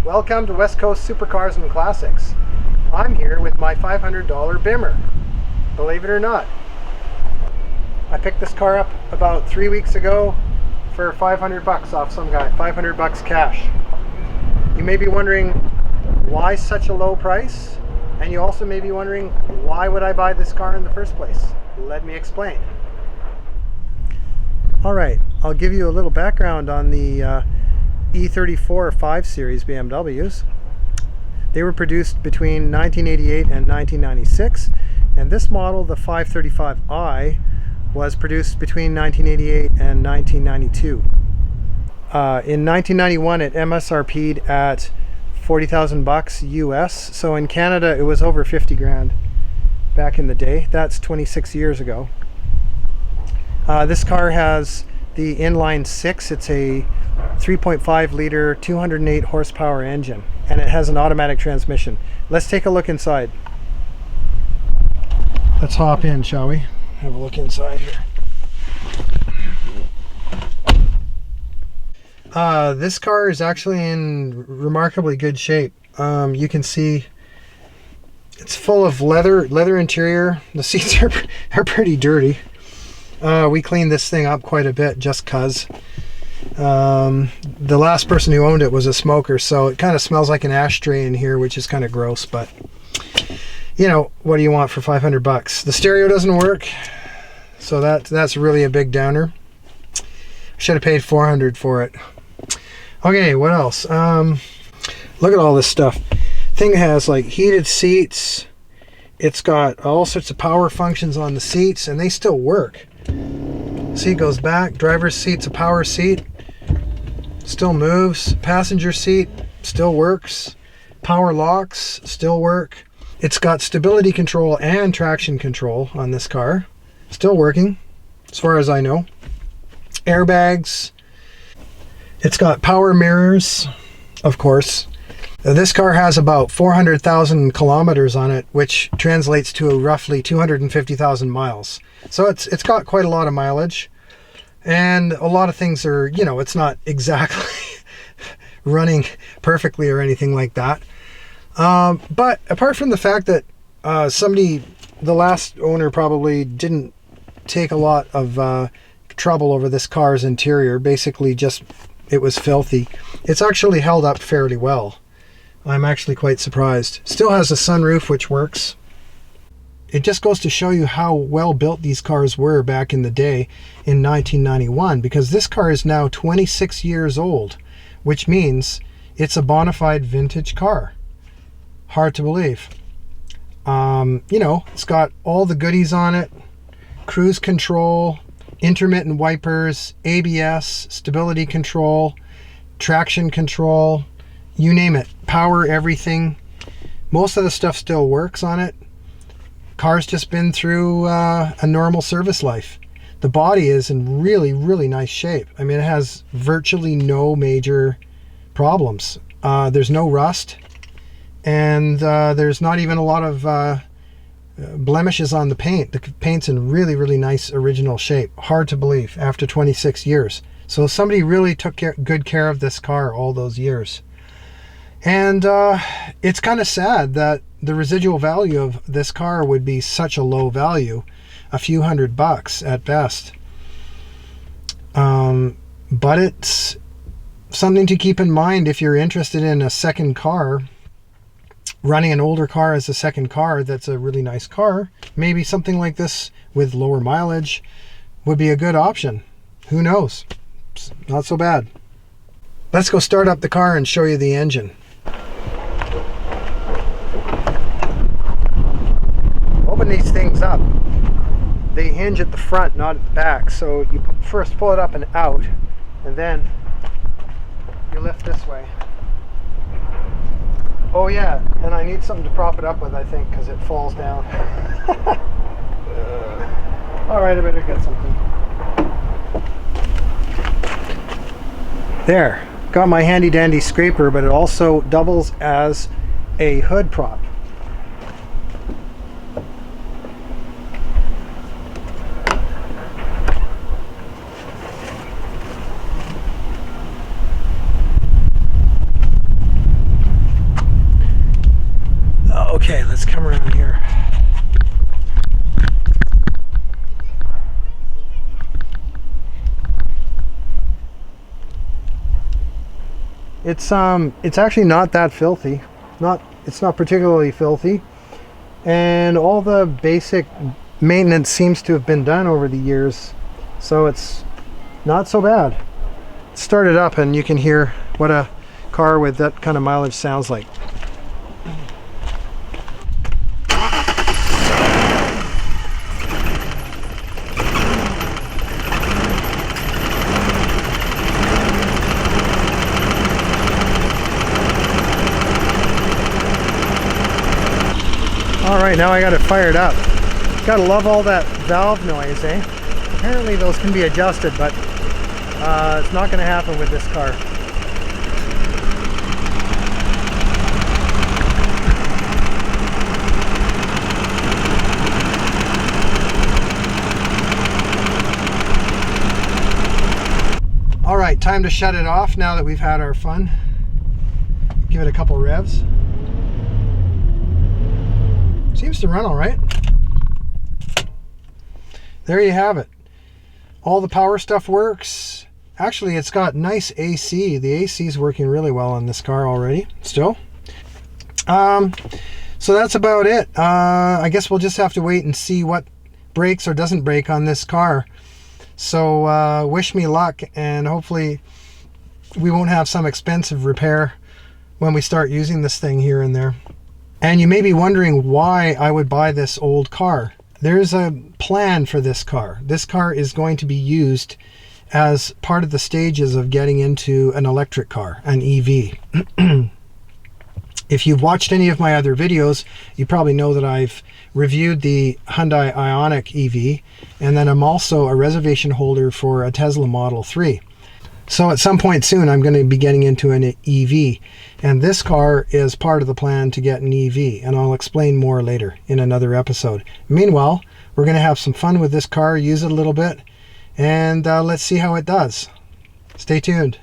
Welcome to West Coast Supercars and Classics. I'm here with my $500 Bimmer. Believe it or not, I picked this car up about 3 weeks ago for 500 bucks off some guy, 500 bucks cash. You may be wondering why such a low price, and you also may be wondering why would I buy this car in the first place. Let me explain. Alright, I'll give you a little background on the E34 5 Series BMWs. They were produced between 1988 and 1996, and this model, the 535i, was produced between 1988 and 1992. In 1991 it MSRP'd at 40,000 bucks US, so in Canada it was over 50 grand back in the day. That's 26 years ago. This car has the inline 6. It's a 3.5 liter 208 horsepower engine, and it has an automatic transmission. Let's take a look inside. Let's hop in, shall we? Have a look inside here. This car is actually in remarkably good shape. You can see it's full of leather interior. The seats are pretty dirty. We cleaned this thing up quite a bit just cuz. The last person who owned it was a smoker, so it kind of smells like an ashtray in here, which is kind of gross, but you know, what do you want for 500 bucks? The stereo doesn't work, so that's really a big downer. Should have paid 400 for it. Okay, what else? Look at all this stuff. Thing has like heated seats. It's got all sorts of power functions on the seats, and they still work. Seat goes back. Driver's seat's a power seat. Still moves. Passenger seat still works. Power locks still work. It's got stability control and traction control on this car. Still working, as far as I know. Airbags. It's got power mirrors, of course. This car has about 400,000 kilometers on it, which translates to roughly 250,000 miles. So it's got quite a lot of mileage, and a lot of things are, you know, it's not exactly running perfectly or anything like that. But apart from the fact that the last owner probably didn't take a lot of trouble over this car's interior, basically just it was filthy, it's actually held up fairly well. I'm actually quite surprised. Still has a sunroof which works. It just goes to show you how well built these cars were back in the day in 1991, because this car is now 26 years old, which means it's a bona fide vintage car. Hard to believe. You know, it's got all the goodies on it. Cruise control, intermittent wipers, ABS, stability control, traction control, you name it, power everything. Most of the stuff still works on it. Car's just been through a normal service life. The body is in really nice shape. I mean, it has virtually no major problems. There's no rust, and there's not even a lot of blemishes on the paint. The paint's in really nice original shape. Hard to believe after 26 years. So somebody really took good care of this car all those years. And it's kind of sad that the residual value of this car would be such a low value, a few hundred bucks at best. But it's something to keep in mind if you're interested in a second car, running an older car as a second car that's a really nice car. Maybe something like this with lower mileage would be a good option. Who knows? It's not so bad. Let's go start up the car and show you the engine. Open these things up. They hinge at the front, not at the back. So you first pull it up and out, and then you lift this way. Oh yeah, and I need something to prop it up with, I think, because it falls down. Alright, I better get something. There, got my handy dandy scraper, but it also doubles as a hood prop. Okay, let's come around here. It's actually not that filthy. It's not particularly filthy. And all the basic maintenance seems to have been done over the years. So it's not so bad. Start it up and you can hear what a car with that kind of mileage sounds like. All right, now I got it fired up. Gotta love all that valve noise, eh? Apparently those can be adjusted, but it's not gonna happen with this car. All right, time to shut it off now that we've had our fun. Give it a couple revs. Seems to run all right. There you have it. All the power stuff works. Actually, it's got nice AC. The AC is working really well on this car already, still. So that's about it. I guess we'll just have to wait and see what breaks or doesn't break on this car. So wish me luck, and hopefully we won't have some expensive repair when we start using this thing here and there. And you may be wondering why I would buy this old car. There's a plan for this car. This car is going to be used as part of the stages of getting into an electric car, an EV. If you've watched any of my other videos, you probably know that I've reviewed the Hyundai Ioniq EV, and then I'm also a reservation holder for a Tesla Model 3. So at some point soon, I'm going to be getting into an EV, and this car is part of the plan to get an EV, and I'll explain more later in another episode. Meanwhile, we're going to have some fun with this car, use it a little bit, and let's see how it does. Stay tuned.